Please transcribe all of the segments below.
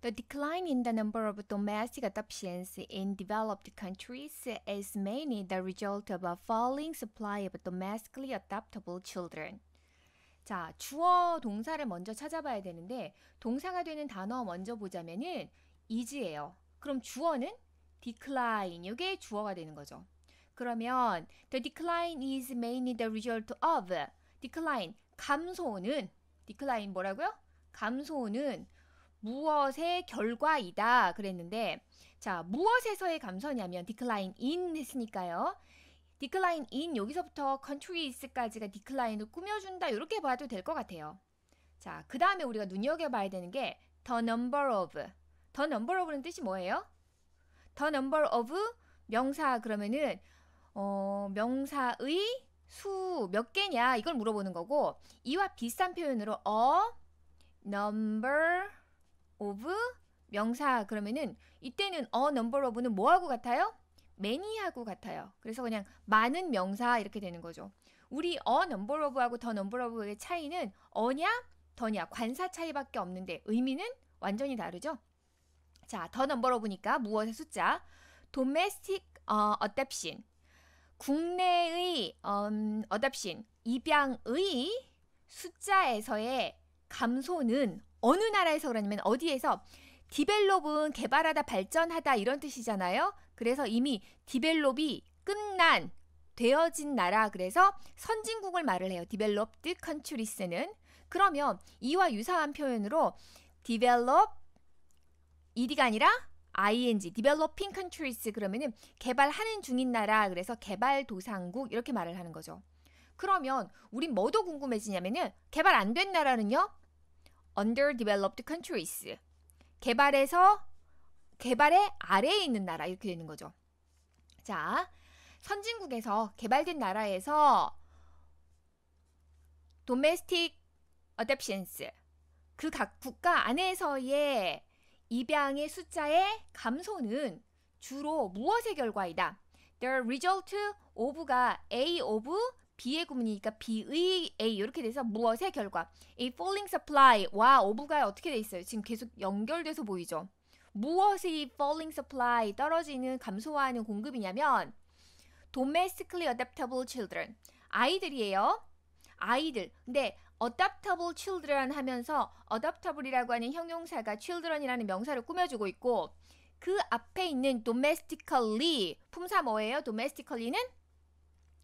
The decline in the number of domestic adoptions in developed countries is mainly the result of a falling supply of domestically adoptable children. 자, 주어 동사를 먼저 찾아봐야 되는데 동사가 되는 단어 먼저 보자면은 is예요. 그럼 주어는 decline. 이게 주어가 되는 거죠. 그러면 the decline is mainly the result of decline. 감소는 decline 뭐라고요? 감소는 무엇의 결과이다 그랬는데 자, 무엇에서의 감소냐면 decline in 했으니까요. decline in 여기서부터 countries까지가 decline을 꾸며준다 이렇게 봐도 될 것 같아요. 자, 그 다음에 우리가 눈여겨봐야 되는 게 the number of. the number of는 뜻이 뭐예요? the number of 명사 그러면은 명사의 수 몇 개냐 이걸 물어보는 거고 이와 비슷한 표현으로 a number of 명사 그러면은 이때는 a number of는 뭐하고 같아요? many하고 같아요. 그래서 그냥 많은 명사 이렇게 되는 거죠. 우리 a number of하고 the number of의 차이는 어냐 더냐 관사 차이밖에 없는데 의미는 완전히 다르죠. 자, the number of니까 무엇의 숫자 domestic adoption 국내의 adoption 입양의 숫자에서의 감소는 어느 나라에서 그러냐면 어디에서 develop은 개발하다 발전하다 이런 뜻이잖아요. 그래서 이미 develop이 끝난 되어진 나라 그래서 선진국을 말을 해요. developed countries는 그러면 이와 유사한 표현으로 develop ed가 아니라 ing developing countries 그러면은 개발하는 중인 나라 그래서 개발도상국 이렇게 말을 하는 거죠. 그러면 우린 뭐도 궁금해지냐면은 개발 안 된 나라는요? underdeveloped countries 개발의 아래에 있는 나라 이렇게 되는 거죠. 자, 선진국에서 개발된 나라에서 domestic adoptions 그 각 국가 안에서의 입양의 숫자의 감소는 주로 무엇의 결과이다? The result of가 A of B의 구문이니까 B의 A 이렇게 돼서 무엇의 결과? A falling supply와 of가 어떻게 돼 있어요? 지금 계속 연결돼서 보이죠? 무엇이 falling supply 떨어지는 감소하는 공급이냐면 domestically adoptable children 아이들이에요. 아이들. 근데 adoptable children 하면서 adoptable이라고 하는 형용사가 children이라는 명사를 꾸며주고 있고 그 앞에 있는 domestically 품사 뭐예요? domestically는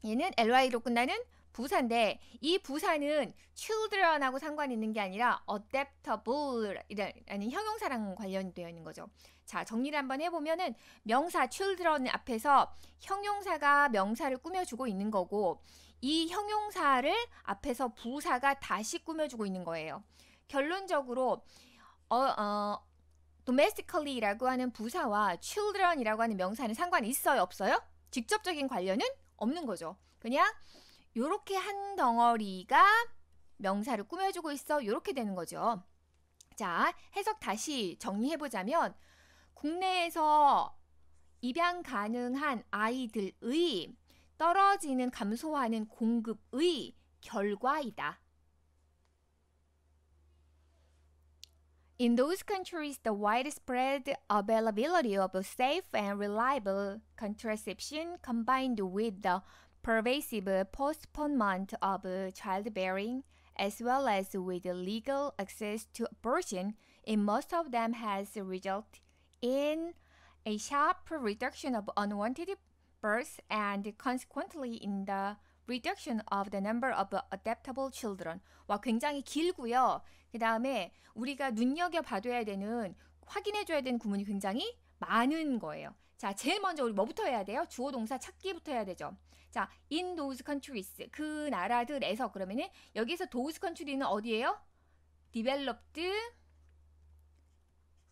얘는 ly로 끝나는 부사인데 이 부사는 children하고 상관이 있는 게 아니라 adaptable이라는 형용사랑 관련되어 있는 거죠. 자, 정리를 한번 해보면은 명사 children 앞에서 형용사가 명사를 꾸며주고 있는 거고 이 형용사를 앞에서 부사가 다시 꾸며주고 있는 거예요. 결론적으로 domestically라고 하는 부사와 children이라고 하는 명사는 상관이 있어요? 없어요? 직접적인 관련은 없는 거죠. 그냥 요렇게 한 덩어리가 명사를 꾸며주고 있어. 요렇게 되는 거죠. 자, 해석 다시 정리해보자면 국내에서 입양 가능한 아이들의 떨어지는 감소하는 공급의 결과이다. In those countries, the widespread availability of safe and reliable contraception combined with the pervasive postponement of childbearing, as well as with legal access to abortion, in most of them has resulted in a sharp reduction of unwanted births and consequently in the reduction of the number of adoptable children. 와, 굉장히 길고요. 그 다음에 우리가 눈여겨봐둬야 되는, 확인해줘야 되는 구문이 굉장히 많은 거예요. 자, 제일 먼저 우리 뭐부터 해야 돼요? 주어 동사 찾기부터 해야 되죠. 자, in those countries, 그 나라들에서 그러면은 여기서 those country는 어디예요? developed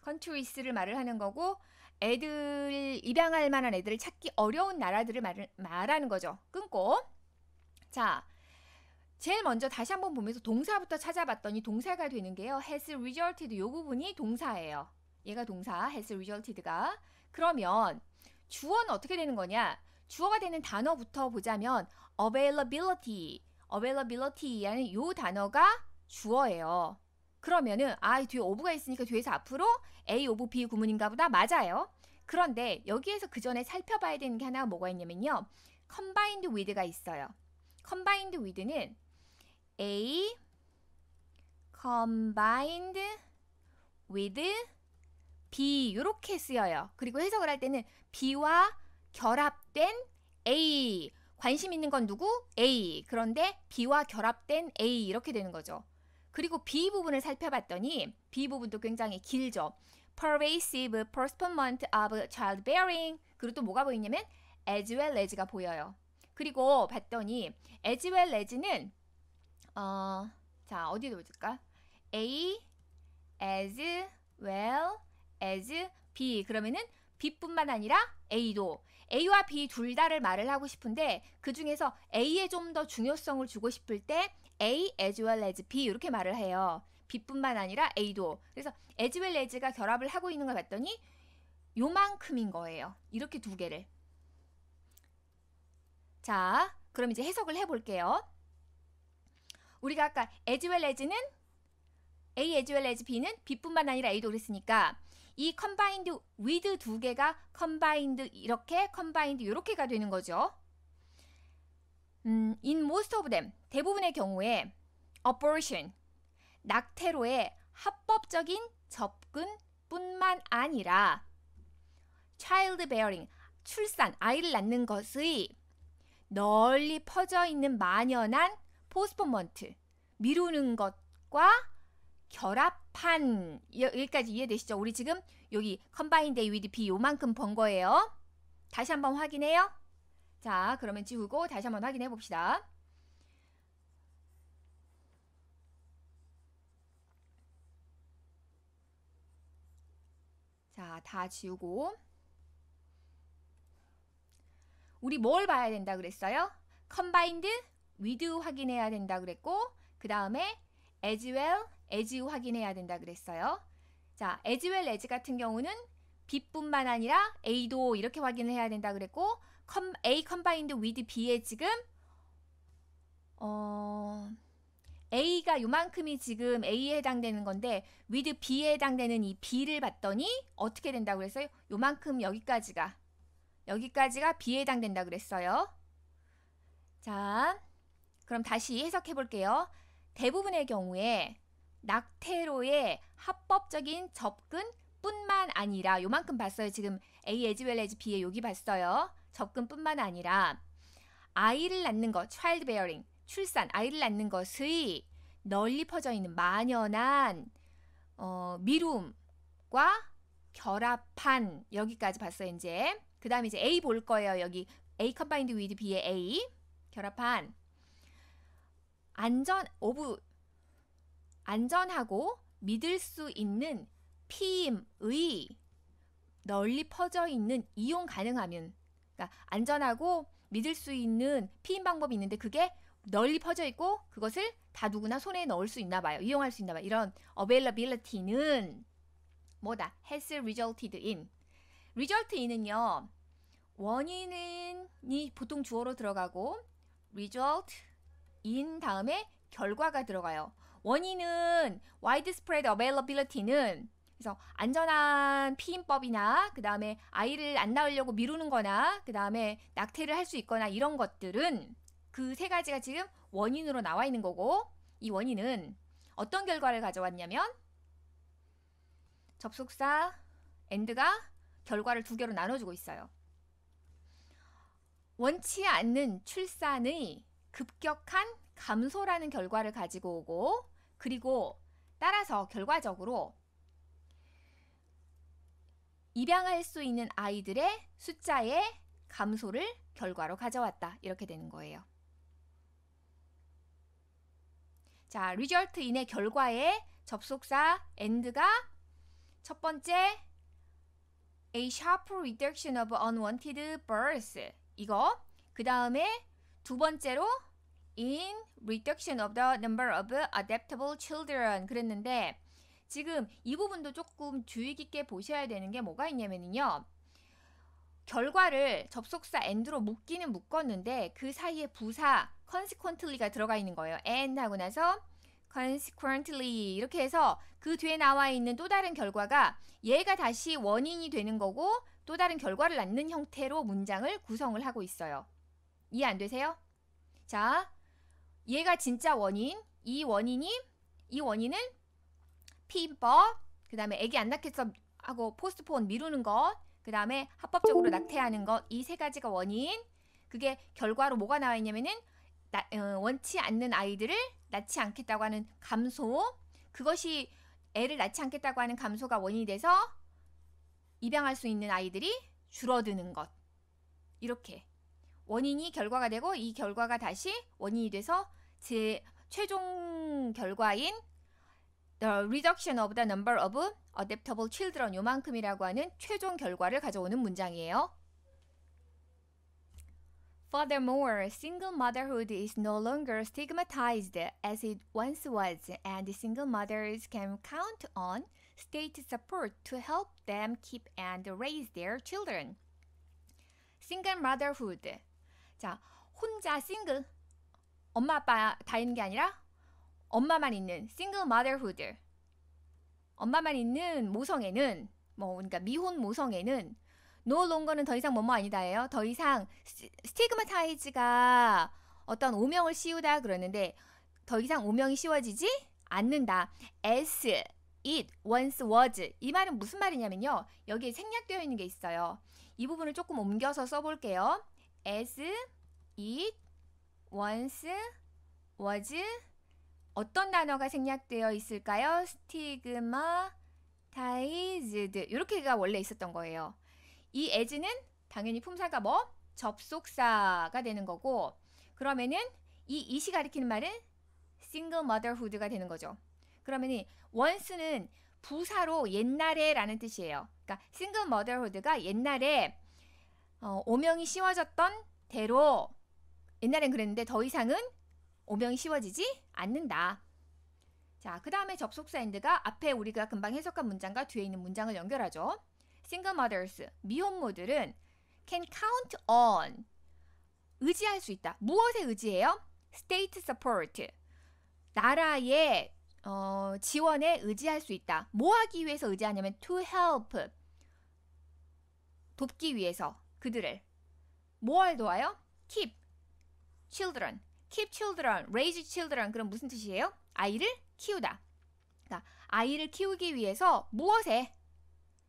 countries를 말을 하는 거고 애들, 입양할 만한 애들을 찾기 어려운 나라들을 말하는 거죠. 끊고. 자, 제일 먼저 다시 한번 보면서 동사부터 찾아봤더니 동사가 되는 게요. has resulted 이 부분이 동사예요. 얘가 동사, has resulted가. 그러면 주어는 어떻게 되는 거냐? 주어가 되는 단어부터 보자면 availability라는 이 단어가 주어예요. 그러면은 뒤에 ove가 있으니까 뒤에서 앞으로 A of B 구문인가 보다. 맞아요. 그런데 여기에서 그 전에 살펴봐야 되는 게 하나가 뭐가 있냐면요. combined with가 있어요. combined with는 A combined with B 이렇게 쓰여요. 그리고 해석을 할 때는 B와 결합된 A. 관심 있는 건 누구? A. 그런데 B와 결합된 A 이렇게 되는 거죠. 그리고 B 부분을 살펴봤더니 B 부분도 굉장히 길죠. Pervasive postponement of childbearing. 그리고 또 뭐가 보이냐면 as well as가 보여요. 그리고 봤더니 as well as는 자 어디에 놓을까? A as well as B. 그러면은 B뿐만 아니라 A도 A와 B 둘 다를 말을 하고 싶은데 그 중에서 A에 좀 더 중요성을 주고 싶을 때 A as well as B 이렇게 말을 해요. B뿐만 아니라 A도. 그래서 as well as가 결합을 하고 있는 걸 봤더니 요만큼인 거예요. 이렇게 두 개를. 자, 그럼 이제 해석을 해볼게요. 우리가 아까 as well as는 A as well as B는 B뿐만 아니라 A도 그랬으니까 이 combined with 두 개가 combined 이렇게 combined 이렇게가 되는 거죠. In most of them 대부분의 경우에 abortion 낙태로의 합법적인 접근뿐만 아니라 childbearing 출산 아이를 낳는 것의 널리 퍼져 있는 만연한 postponement 미루는 것과 결합한 여기까지 이해되시죠? 우리 지금 여기 combined A with B 요만큼 번 거예요. 다시 한번 확인해요. 자, 그러면 지우고 다시 한번 확인해 봅시다. 자, 다 지우고 우리 뭘 봐야 된다 그랬어요? combined with 확인해야 된다 그랬고 그 다음에 as well as 확인해야 된다 그랬어요. 자, as well as 같은 경우는 B뿐만 아니라 A도 이렇게 확인을 해야 된다 그랬고 A combined with B에 지금 A가 요만큼이 지금 A에 해당되는 건데 with B에 해당되는 이 B를 봤더니 어떻게 된다고 그랬어요? 요만큼 여기까지가 B에 해당된다 그랬어요. 자, 그럼 다시 해석해 볼게요. 대부분의 경우에 낙태로의 합법적인 접근뿐만 아니라 요만큼 봤어요. 지금 A as well as B에 여기 봤어요. 접근뿐만 아니라 아이를 낳는 것, childbearing, 출산, 아이를 낳는 것의 널리 퍼져 있는 만연한 미룸과 결합한 여기까지 봤어요. 이제 그 다음에 이제 A 볼 거예요. 여기 A combined with B의 A 결합한 안전하고 믿을 수 있는 피임의 널리 퍼져 있는 이용 가능하면 그러니까 안전하고 믿을 수 있는 피임 방법이 있는데 그게 널리 퍼져 있고 그것을 다 누구나 손에 넣을 수 있나 봐요. 이용할 수 있나 봐요. 이런 availability는 뭐다? has resulted in. result in은요. 원인이 보통 주어로 들어가고 result in 다음에 결과가 들어가요. 원인은 widespread availability는 그래서 안전한 피임법이나 그 다음에 아이를 안 낳으려고 미루는 거나 그 다음에 낙태를 할 수 있거나 이런 것들은 그 세 가지가 지금 원인으로 나와 있는 거고 이 원인은 어떤 결과를 가져왔냐면 접속사 and가 결과를 두 개로 나눠주고 있어요. 원치 않는 출산의 급격한 감소라는 결과를 가지고 오고 그리고 따라서 결과적으로 입양할 수 있는 아이들의 숫자의 감소를 결과로 가져왔다. 이렇게 되는 거예요. 자, result in의 결과에 접속사 and가 첫 번째 a sharp reduction of unwanted births 이거 그 다음에 두 번째로 in reduction of the number of adoptable children 그랬는데 지금 이 부분도 조금 주의 깊게 보셔야 되는 게 뭐가 있냐면요. 결과를 접속사 and로 묶기는 묶었는데 그 사이에 부사 consequently가 들어가 있는 거예요. and 하고 나서 consequently 이렇게 해서 그 뒤에 나와 있는 또 다른 결과가 얘가 다시 원인이 되는 거고 또 다른 결과를 낳는 형태로 문장을 구성을 하고 있어요. 이해 안 되세요? 자, 얘가 진짜 원인, 이 원인은 피임법, 그 다음에 애기 안 낳겠어 하고 포스트폰 미루는 것, 그 다음에 합법적으로 낙태하는 것, 이 세 가지가 원인. 그게 결과로 뭐가 나와 있냐면은 원치 않는 아이들을 낳지 않겠다고 하는 감소, 그것이 애를 낳지 않겠다고 하는 감소가 원인이 돼서 입양할 수 있는 아이들이 줄어드는 것. 이렇게 원인이 결과가 되고 이 결과가 다시 원인이 돼서 제 최종 결과인 the reduction of the number of adoptable children 요만큼이라고 하는 최종 결과를 가져오는 문장이에요. Furthermore, single motherhood is no longer stigmatized as it once was, and single mothers can count on state support to help them keep and raise their children. Single motherhood. 자, 혼자 싱글, 엄마 아빠 다 있는 게 아니라 엄마만 있는 single motherhood. 엄마만 있는 모성애는 그러니까 미혼 모성애는 no longer는 더 이상 뭐뭐 아니다예요. 더 이상 스티그마타이즈가 어떤 오명을 씌우다 그러는데 더 이상 오명이 씌워지지 않는다. As it once was. 이 말은 무슨 말이냐면요. 여기에 생략되어 있는 게 있어요. 이 부분을 조금 옮겨서 써볼게요. As it once was. 어떤 단어가 생략되어 있을까요? stigmatized. 이렇게가 원래 있었던 거예요. 이 as는 당연히 품사가 접속사가 되는 거고, 그러면은 이 it이 가리키는 말은 single motherhood가 되는 거죠. 그러면은 once는 부사로 옛날에 라는 뜻이에요. 그러니까 single motherhood가 옛날에 오명이 씌워졌던 대로 옛날엔 그랬는데 더 이상은 오명이 씌워지지 않는다. 자, 그 다음에 접속사 and가 앞에 우리가 금방 해석한 문장과 뒤에 있는 문장을 연결하죠. Single mothers, 미혼모들은 can count on, 의지할 수 있다. 무엇에 의지해요? State support, 나라의 지원에 의지할 수 있다. 뭐 하기 위해서 의지하냐면 to help, 돕기 위해서 그들을. 뭘 도와요? Keep children, keep children, raise children. 그럼 무슨 뜻이에요? 아이를 키우다. 그러니까 아이를 키우기 위해서 무엇에?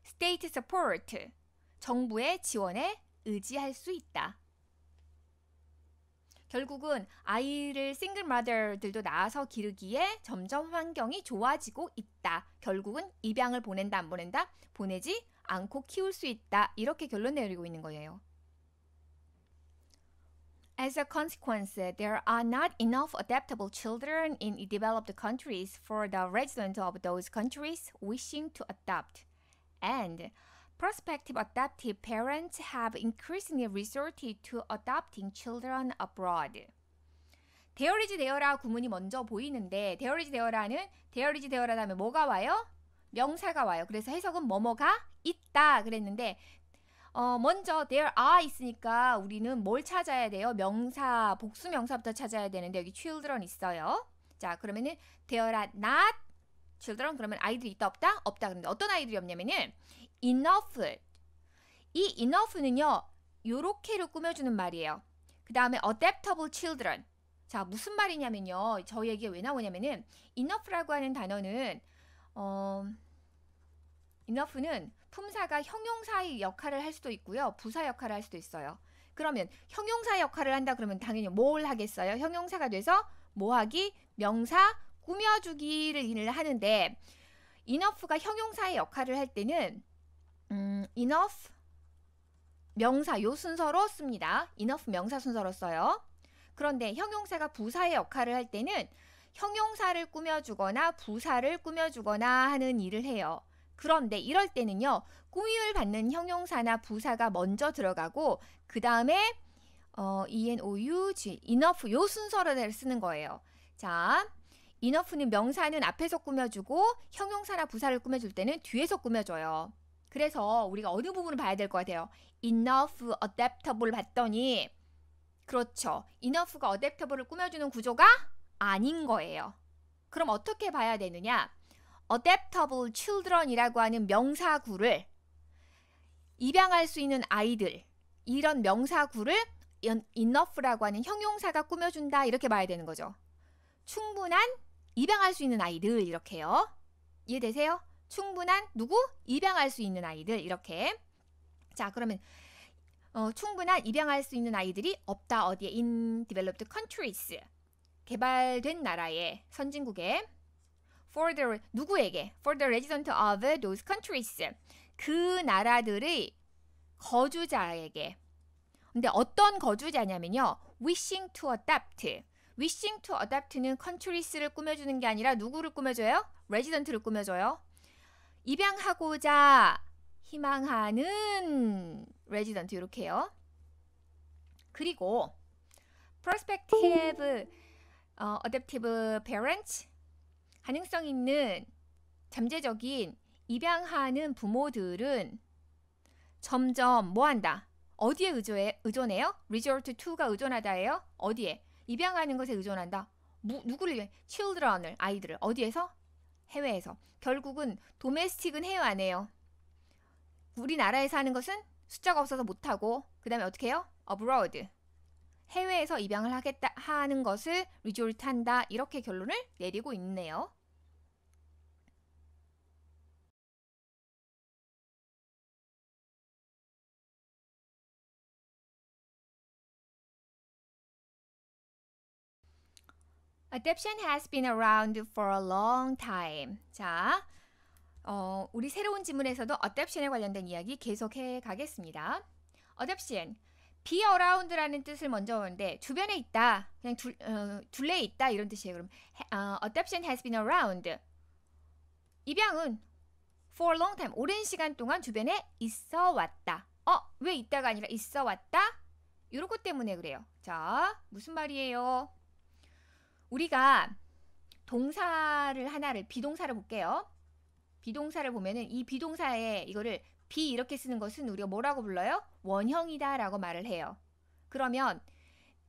State support, 정부의 지원에 의지할 수 있다. 결국은 아이를 싱글 마더들도 낳아서 기르기에 점점 환경이 좋아지고 있다. 결국은 입양을 보낸다 안 보낸다? 보내지 않고 키울 수 있다. 이렇게 결론 내리고 있는 거예요. As a consequence, there are not enough adaptable children in developed countries for the residents of those countries wishing to adopt. And prospective adoptive parents have increasingly resorted to adopting children abroad. There is there라 구문이 먼저 보이는데 there is there라 다음에 뭐가 와요? 명사가 와요. 그래서 해석은 뭐뭐가 있다 그랬는데 먼저 there are 있으니까 우리는 뭘 찾아야 돼요? 명사, 복수 명사부터 찾아야 되는데 여기 children 있어요. 자, 그러면은 there are not children 그러면 아이들이 있다 없다? 없다. 그런데 어떤 아이들이 없냐면은 enough. 이 enough는요. 요렇게로 꾸며주는 말이에요. 그 다음에 adaptable children. 자, 무슨 말이냐면요. 저 얘기가 왜 나오냐면은 enough라고 하는 단어는 enough는 품사가 형용사의 역할을 할 수도 있고요. 부사 역할을 할 수도 있어요. 그러면 형용사 역할을 한다 그러면 당연히 뭘 하겠어요? 형용사가 돼서 뭐하기? 명사 꾸며주기를 하는데 enough가 형용사의 역할을 할 때는 enough 명사 요 순서로 씁니다. enough 명사 순서로 써요. 그런데 형용사가 부사의 역할을 할 때는 형용사를 꾸며주거나 부사를 꾸며주거나 하는 일을 해요. 그런데 이럴 때는요. 꾸밈을 받는 형용사나 부사가 먼저 들어가고 그 다음에 ENOUG enough 요 순서로 쓰는 거예요. 자, enough는 명사는 앞에서 꾸며주고 형용사나 부사를 꾸며줄 때는 뒤에서 꾸며줘요. 그래서 우리가 어느 부분을 봐야 될 것 같아요. enough, adaptable을 봤더니 그렇죠. enough가 adaptable을 꾸며주는 구조가 아닌 거예요. 그럼 어떻게 봐야 되느냐? adaptable children이라고 하는 명사구를 입양할 수 있는 아이들, 이런 명사구를 enough라고 하는 형용사가 꾸며준다 이렇게 봐야 되는 거죠. 충분한 입양할 수 있는 아이들 이렇게요. 이해되세요? 충분한 누구? 입양할 수 있는 아이들 이렇게. 자, 그러면 충분한 입양할 수 있는 아이들이 없다. 어디에? In developed countries. 개발된 나라에, 선진국에. For the 누구에게? For the resident of those countries. 그 나라들의 거주자에게. 근데 어떤 거주자냐면요. wishing to adopt. wishing to adopt는 countries를 꾸며주는 게 아니라 누구를 꾸며줘요? resident를 꾸며줘요. 입양하고자 희망하는 resident 이렇게요. 그리고 prospective adoptive parents 가능성 있는 잠재적인 입양하는 부모들은 점점 뭐한다? 어디에 의존해요? resort to가 의존하다예요? 어디에? 입양하는 것에 의존한다. 누구를? children을, 아이들을. 어디에서? 해외에서. 결국은 domestic은 해외 안 해요. 우리나라에서 하는 것은 숫자가 없어서 못하고 그 다음에 어떻게 해요? abroad. 해외에서 입양을 하는 것을 resort 한다. 이렇게 결론을 내리고 있네요. Adoption has been around for a long time. 자, 우리 새로운 지문에서도 adoption에 관련된 이야기 계속해 가겠습니다. adoption, be around라는 뜻을 먼저 보는데 주변에 있다, 그냥 둘레에 있다 이런 뜻이에요. 그럼 adoption has been around. 입양은 for a long time, 오랜 시간 동안 주변에 있어 왔다. 왜 있다가 아니라 있어 왔다? 이런 것 때문에 그래요. 자, 무슨 말이에요? 우리가 동사를 하나를, 비동사를 볼게요. 비동사를 보면은 이 비동사에 이거를 be 이렇게 쓰는 것은 우리가 뭐라고 불러요? 원형이다 라고 말을 해요. 그러면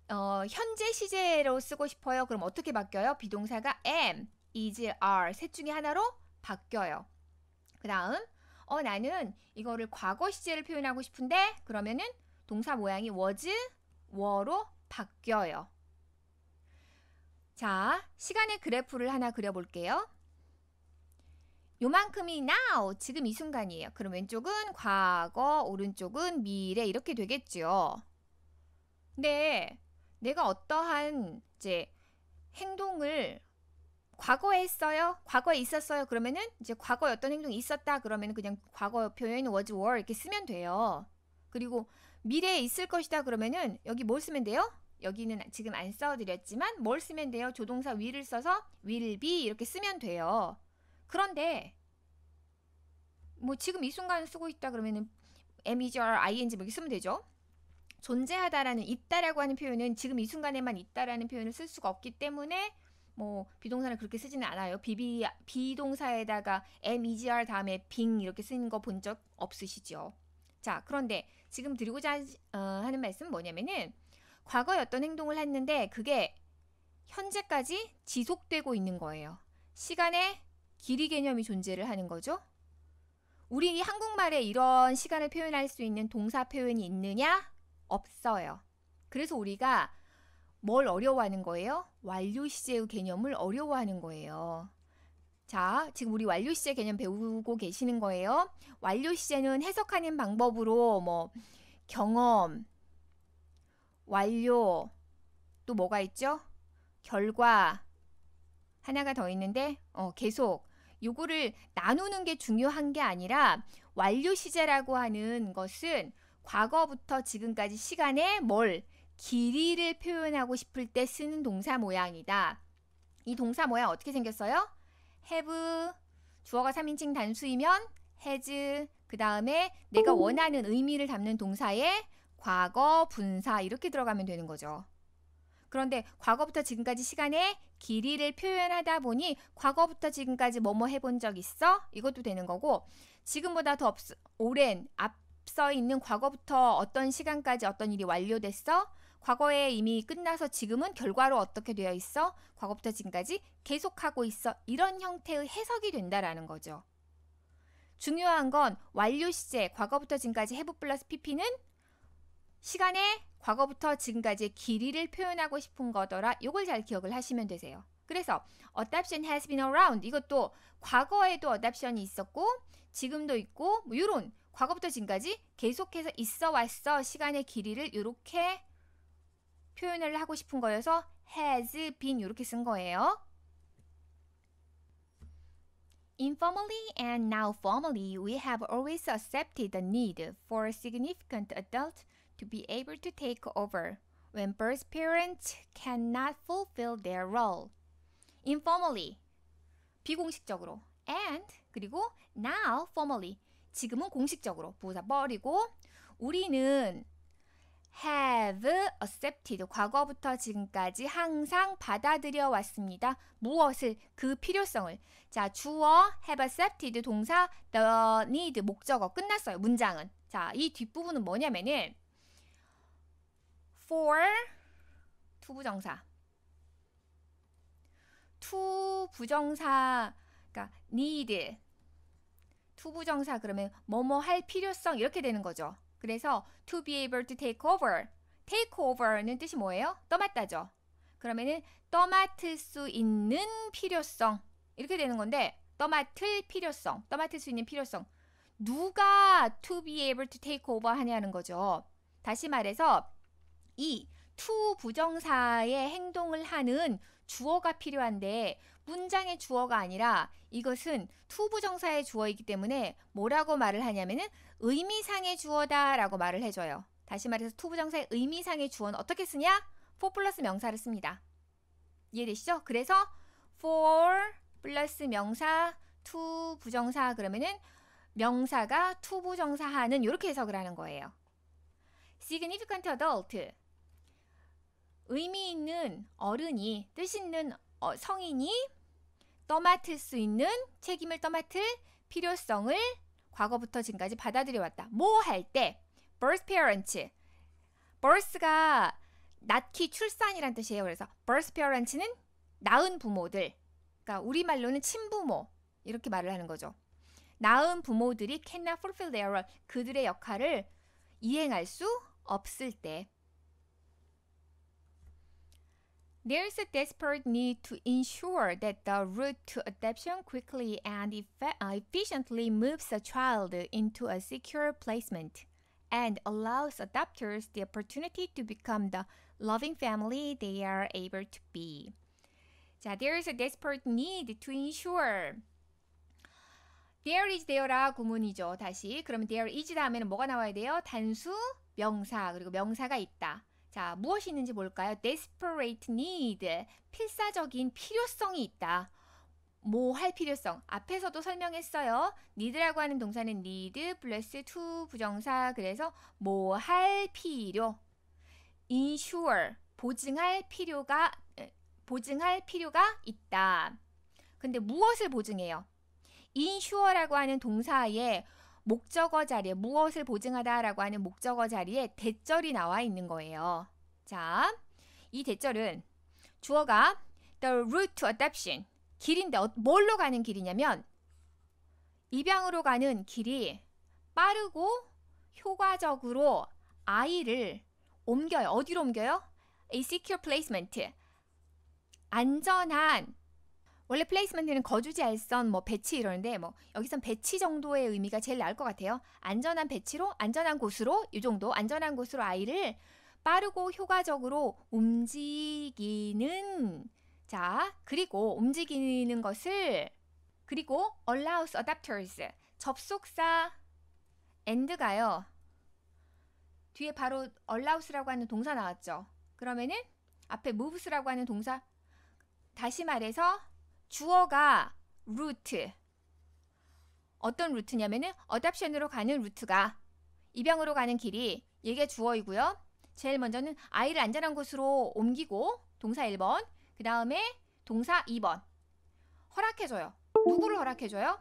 현재 시제로 쓰고 싶어요. 그럼 어떻게 바뀌어요? 비동사가 am, is, are 셋 중에 하나로 바뀌어요. 그 다음 나는 이거를 과거 시제를 표현하고 싶은데 그러면은 동사 모양이 was, were로 바뀌어요. 자, 시간의 그래프를 하나 그려볼게요. 요만큼이 now, 지금 이 순간이에요. 그럼 왼쪽은 과거, 오른쪽은 미래 이렇게 되겠죠. 근데 내가 어떠한 이제 행동을 과거에 했어요? 과거에 있었어요? 그러면은 이제 과거에 어떤 행동이 있었다 그러면 그냥 과거 표현 was, were 이렇게 쓰면 돼요. 그리고 미래에 있을 것이다 그러면은 여기 뭘 쓰면 돼요? 여기는 지금 안 써드렸지만 뭘 쓰면 돼요? 조동사 will을 써서 will be 이렇게 쓰면 돼요. 그런데 뭐 지금 이 순간 쓰고 있다 그러면은 am, is, are, ing 이렇게 쓰면 되죠. 존재하다라는 있다라고 하는 표현은 지금 이 순간에만 있다라는 표현을 쓸 수가 없기 때문에 뭐 비동사를 그렇게 쓰지는 않아요. 비동사에다가 am, is, are 다음에 being 이렇게 쓰는 거 본 적 없으시죠? 자, 그런데 지금 드리고자 하는 말씀은 뭐냐면은 과거에 어떤 행동을 했는데 그게 현재까지 지속되고 있는 거예요. 시간의 길이 개념이 존재를 하는 거죠. 우리 한국말에 이런 시간을 표현할 수 있는 동사 표현이 있느냐? 없어요. 그래서 우리가 뭘 어려워하는 거예요? 완료 시제의 개념을 어려워하는 거예요. 자, 지금 우리 완료 시제 개념 배우고 계시는 거예요. 완료 시제는 해석하는 방법으로 뭐 경험, 완료, 또 뭐가 있죠? 결과, 하나가 더 있는데 계속 요거를 나누는 게 중요한 게 아니라 완료 시제라고 하는 것은 과거부터 지금까지 시간의 길이를 표현하고 싶을 때 쓰는 동사 모양이다. 이 동사 모양 어떻게 생겼어요? have, 주어가 3인칭 단수이면 has, 그 다음에 내가 원하는 의미를 담는 동사에 과거, 분사 이렇게 들어가면 되는 거죠. 그런데 과거부터 지금까지 시간의 길이를 표현하다 보니 과거부터 지금까지 뭐뭐 해본 적 있어? 이것도 되는 거고 지금보다 더 오랜 앞서 있는 과거부터 어떤 시간까지 어떤 일이 완료됐어? 과거에 이미 끝나서 지금은 결과로 어떻게 되어 있어? 과거부터 지금까지 계속하고 있어. 이런 형태의 해석이 된다라는 거죠. 중요한 건 완료 시제, 과거부터 지금까지 have 플러스 pp는 시간의 과거부터 지금까지의 길이를 표현하고 싶은 거더라. 요걸 잘 기억을 하시면 되세요. 그래서 adoption has been around, 이것도 과거에도 adoption이 있었고 지금도 있고 뭐 이런 과거부터 지금까지 계속해서 있어 왔어 시간의 길이를 이렇게 표현을 하고 싶은 거여서 has been 이렇게 쓴 거예요. Informally and now formally, we have always accepted the need for a significant adult to be able to take over when birth parents cannot fulfill their role. Informally, 비공식적으로, and 그리고 now formally, 지금은 공식적으로 부사 버리고 우리는 have accepted, 과거부터 지금까지 항상 받아들여 왔습니다. 무엇을? 그 필요성을. 자, 주어 have accepted, 동사 the need, 목적어 끝났어요. 문장은. 자, 이 뒷부분은 뭐냐면은 for 투부정사, 투부정사, 그러니까 need, 투부정사 그러면 뭐뭐 할 필요성 이렇게 되는 거죠. 그래서 to be able to take over, take over는 뜻이 뭐예요? 떠맡다죠. 그러면은 떠맡을 수 있는 필요성 이렇게 되는 건데, 떠맡을 필요성, 떠맡을 수 있는 필요성, 누가 to be able to take over 하냐는 거죠. 다시 말해서 이 to 부정사의 행동을 하는 주어가 필요한데 문장의 주어가 아니라 이것은 to 부정사의 주어이기 때문에 뭐라고 말을 하냐면은 의미상의 주어다라고 말을 해줘요. 다시 말해서 to 부정사의 의미상의 주어는 어떻게 쓰냐? for 플러스 명사를 씁니다. 이해되시죠? 그래서 for 플러스 명사, to 부정사 그러면은 명사가 to 부정사 하는 이렇게 해석을 하는 거예요. significant adult, 의미 있는 어른이, 뜻 있는 성인이 떠맡을 수 있는, 책임을 떠맡을 필요성을 과거부터 지금까지 받아들여 왔다. 뭐 할 때? birth parents, birth가 낳기, 출산이란 뜻이에요. 그래서 birth parents는 낳은 부모들, 그러니까 우리말로는 친부모 이렇게 말을 하는 거죠. 낳은 부모들이 cannot fulfill their role, 그들의 역할을 이행할 수 없을 때. There is a desperate need to ensure that the route to adoption quickly and efficiently moves a child into a secure placement and allows adopters the opportunity to become the loving family they are able to be. 자, there is a desperate need to ensure. There is there라 구문이죠. 다시. 그러면 there is 다음에는 뭐가 나와야 돼요? 단수, 명사, 그리고 명사가 있다. 자, 무엇이 있는지 볼까요? desperate need, 필사적인 필요성이 있다. 뭐 할 필요성. 앞에서도 설명했어요. need라고 하는 동사는 need 플러스 to 부정사, 그래서 뭐 할 필요. ensure, 보증할 필요가 있다. 근데 무엇을 보증해요? ensure라고 하는 동사의 목적어 자리에, 무엇을 보증하다라고 하는 목적어 자리에 대절이 나와 있는 거예요. 자, 이 대절은 주어가 the route to adoption, 길인데 뭘로 가는 길이냐면 입양으로 가는 길이 빠르고 효과적으로 아이를 옮겨요. 어디로 옮겨요? A secure placement, 안전한, 원래 플레이스먼트는 거주지, 알선, 뭐 배치 이러는데 뭐 여기선 배치 정도의 의미가 제일 나을 것 같아요. 안전한 배치로, 안전한 곳으로, 이 정도 안전한 곳으로 아이를 빠르고 효과적으로 움직이는, 자, 그리고 움직이는 것을, 그리고 allows adopters, 접속사 and가요. 뒤에 바로 allows라고 하는 동사 나왔죠. 그러면은 앞에 moves라고 하는 동사, 다시 말해서 주어가 route, 어떤 루트냐면은 adoption으로 가는 루트가, 입양으로 가는 길이, 얘가 주어이고요. 제일 먼저는 아이를 안전한 곳으로 옮기고, 동사 1번, 그 다음에 동사 2번, 허락해줘요. 누구를 허락해줘요?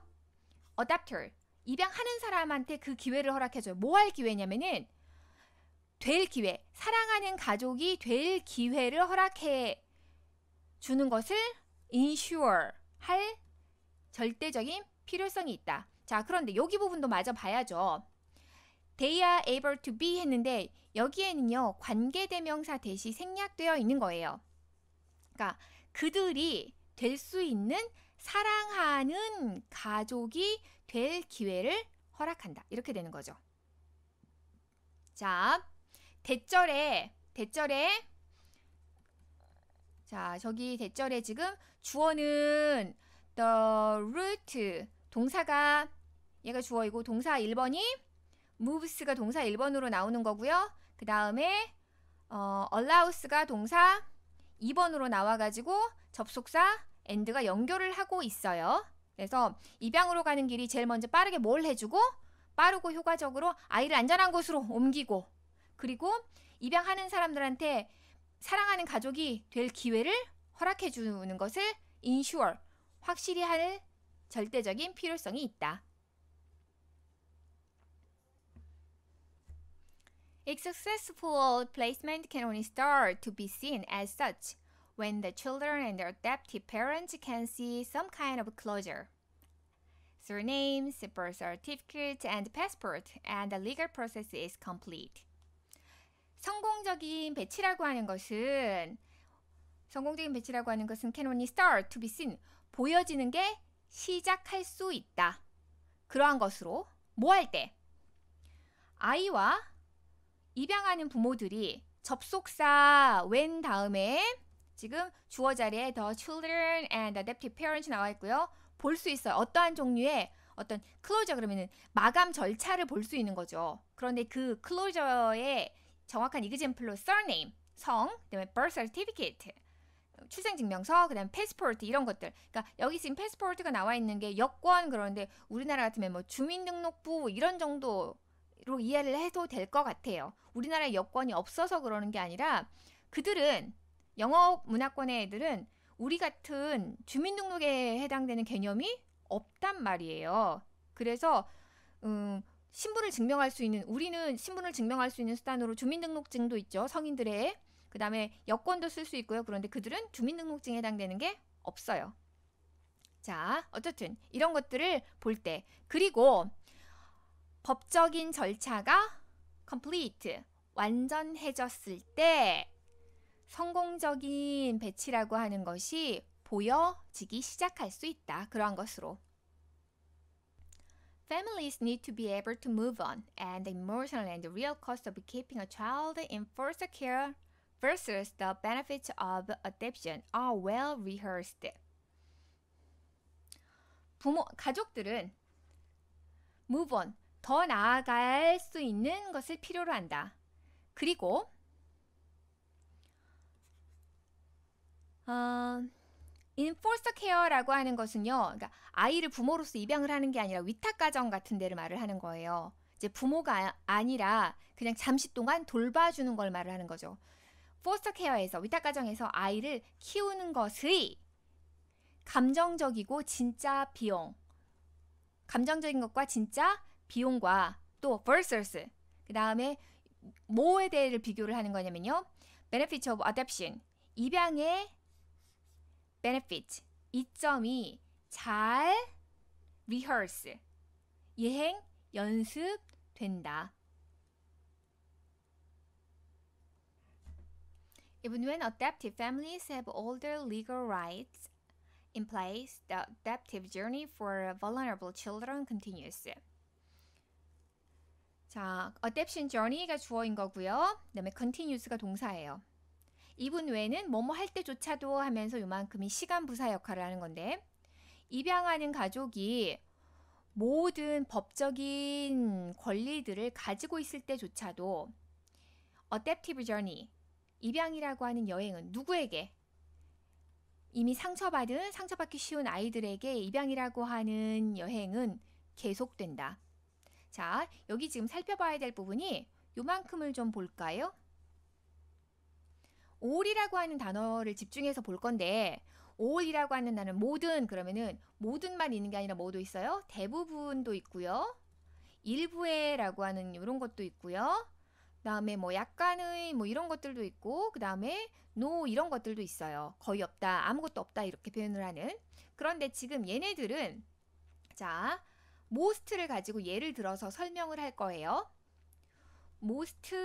adopter, 입양하는 사람한테 그 기회를 허락해줘요. 뭐 할 기회냐면은 될 기회, 사랑하는 가족이 될 기회를 허락해 주는 것을 ensure 할 절대적인 필요성이 있다. 자, 그런데 여기 부분도 마저 봐야죠. They are able to be 했는데 여기에는요, 관계대명사 대시 생략되어 있는 거예요. 그러니까 그들이 될 수 있는 사랑하는 가족이 될 기회를 허락한다. 이렇게 되는 거죠. 자, 대절에 자, 저기 대절에 지금 주어는 the root 동사가 얘가 주어이고 동사 1번이 moves가 동사 1번으로 나오는 거고요. 그 다음에 allows가 동사 2번으로 나와가지고 접속사 and가 연결을 하고 있어요. 그래서 입양으로 가는 길이 제일 먼저 빠르게 뭘 해주고 빠르고 효과적으로 아이를 안전한 곳으로 옮기고 그리고 입양하는 사람들한테 사랑하는 가족이 될 기회를 허락해 주는 것을 ensure, 확실히 할 절대적인 필요성이 있다. A successful placement can only start to be seen as such when the children and their adoptive parents can see some kind of closure. Surnames, birth certificate, and passport, and the legal process is complete. 성공적인 배치라고 하는 것은 can only start to be seen, 보여지는 게 시작할 수 있다. 그러한 것으로 뭐 할 때? 아이와 입양하는 부모들이 접속사 when 다음에 지금 주어 자리에 the children and adoptive parents 나와 있고요. 볼 수 있어요. 어떠한 종류의 어떤 closure 그러면은 마감 절차를 볼 수 있는 거죠. 그런데 그 closure의 정확한 example로 surname, 성, 그다음에 birth certificate, 출생증명서, 그다음에 passport 이런 것들. 그러니까 여기 지금 passport가 나와 있는 게 여권 그런데 우리나라 같으면 뭐 주민등록부 이런 정도로 이해를 해도 될 것 같아요. 우리나라에 여권이 없어서 그러는 게 아니라 그들은 영어 문화권의 애들은 우리 같은 주민등록에 해당되는 개념이 없단 말이에요. 그래서 신분을 증명할 수 있는 우리는 신분을 증명할 수 있는 수단으로 주민등록증도 있죠. 성인들의. 그 다음에 여권도 쓸 수 있고요. 그런데 그들은 주민등록증에 해당되는 게 없어요. 자, 어쨌든 이런 것들을 볼 때 그리고 법적인 절차가 complete, 완전해졌을 때 성공적인 배치라고 하는 것이 보여지기 시작할 수 있다. 그러한 것으로. Families need to be able to move on, and the emotional and the real cost of keeping a child in foster care versus the benefits of adoption are well rehearsed. 가족들은 move on, 더 나아갈 수 있는 것을 필요로 한다. 그리고 in foster care라고 하는 것은요, 그러니까 아이를 부모로서 입양을 하는 게 아니라 위탁가정 같은 데를 말을 하는 거예요. 이제 부모가 아니라 그냥 잠시 동안 돌봐주는 걸 말을 하는 거죠. foster care에서 위탁가정에서 아이를 키우는 것의 감정적이고 진짜 비용, 감정적인 것과 진짜 비용과 또 versus 그 다음에 뭐에 대해를 비교를 하는 거냐면요, benefits of adoption, 입양의 benefit, 이점이 잘 rehearse, 예행, 연습된다. Even when adoptive families have all their legal rights in place, the adoptive journey for vulnerable children continues. 자, adoption journey가 주어인 거고요. 그다음에 continuous가 동사예요. 이분 외에는 뭐뭐 할 때조차도 하면서 요만큼이 시간 부사 역할을 하는 건데, 입양하는 가족이 모든 법적인 권리들을 가지고 있을 때조차도 adoptive journey, 입양이라고 하는 여행은 누구에게? 이미 상처받기 쉬운 아이들에게 입양이라고 하는 여행은 계속된다. 자, 여기 지금 살펴봐야 될 부분이 요만큼을 좀 볼까요? all이라고 하는 단어를 집중해서 볼 건데, all이라고 하는 단어는 모든, 그러면은 모든만 있는 게 아니라 뭐도 있어요? 대부분도 있고요. 일부에라고 하는 이런 것도 있고요. 그 다음에 뭐 약간의 뭐 이런 것들도 있고 그 다음에 no 이런 것들도 있어요. 거의 없다, 아무것도 없다 이렇게 표현을 하는. 그런데 지금 얘네들은 자 most를 가지고 예를 들어서 설명을 할 거예요. most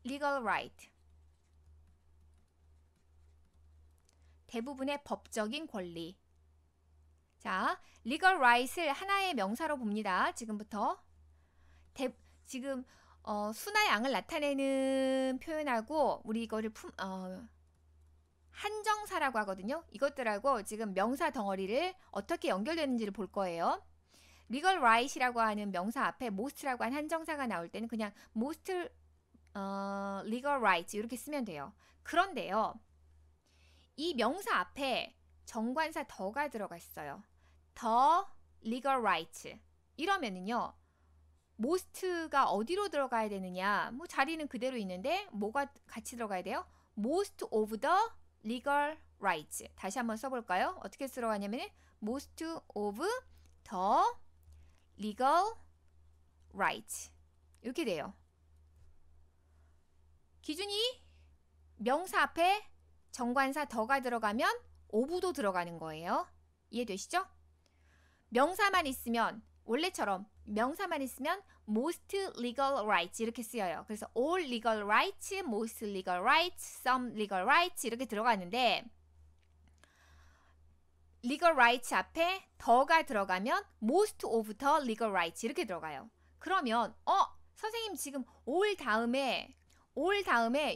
legal right 대부분의 법적인 권리. 자, legal right을 하나의 명사로 봅니다. 지금부터 지금 수나 양을 나타내는 표현하고 우리 이거를 한정사라고 하거든요. 이것들하고 지금 명사 덩어리를 어떻게 연결되는지를 볼 거예요. legal right이라고 하는 명사 앞에 most라고 한 한정사가 나올 때는 그냥 most legal rights 이렇게 쓰면 돼요. 그런데요. 이 명사 앞에 정관사 더가 들어가 있어요. the legal rights 이러면은요. most가 어디로 들어가야 되느냐? 뭐 자리는 그대로 있는데 뭐가 같이 들어가야 돼요? most of the legal rights. 다시 한번 써볼까요? 어떻게 들어가냐면 most of the legal rights 이렇게 돼요. 기준이 명사 앞에 정관사 더가 들어가면 of도 들어가는 거예요. 이해되시죠? 명사만 있으면 원래처럼 명사만 있으면 most legal rights 이렇게 쓰여요. 그래서 all legal rights, most legal rights, some legal rights 이렇게 들어가는데 legal rights 앞에 더가 들어가면 most of the legal rights 이렇게 들어가요. 그러면 선생님 지금 all 다음에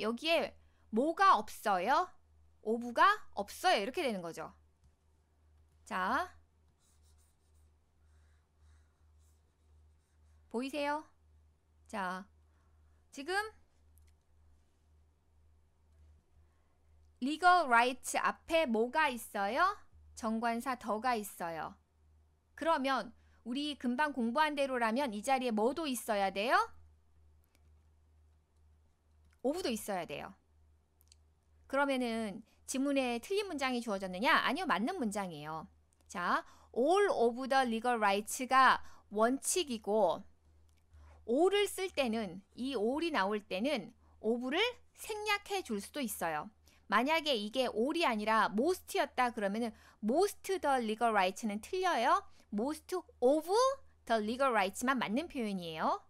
여기에 뭐가 없어요? of가 없어요. 이렇게 되는 거죠. 자, 보이세요? 자, 지금 legal rights 앞에 뭐가 있어요? 정관사 더가 있어요. 그러면 우리 금방 공부한 대로라면 이 자리에 뭐도 있어야 돼요? of도 있어야 돼요. 그러면은 지문에 틀린 문장이 주어졌느냐? 아니요, 맞는 문장이에요. 자, all of the legal rights가 원칙이고 all을 쓸 때는 이 all이 나올 때는 of를 생략해 줄 수도 있어요. 만약에 이게 all이 아니라 most였다 그러면은 most the legal rights는 틀려요. most of the legal rights만 맞는 표현이에요.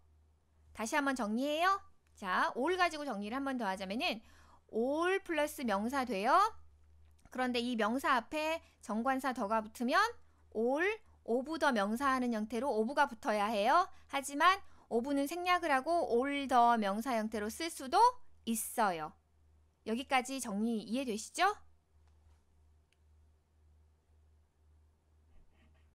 다시 한번 정리해요. 자, all 가지고 정리를 한 번 더 하자면은 all 플러스 명사 돼요. 그런데 이 명사 앞에 정관사 더가 붙으면 all, of the 명사하는 형태로 of가 붙어야 해요. 하지만 of는 생략을 하고 all the 명사 형태로 쓸 수도 있어요. 여기까지 정리 이해되시죠?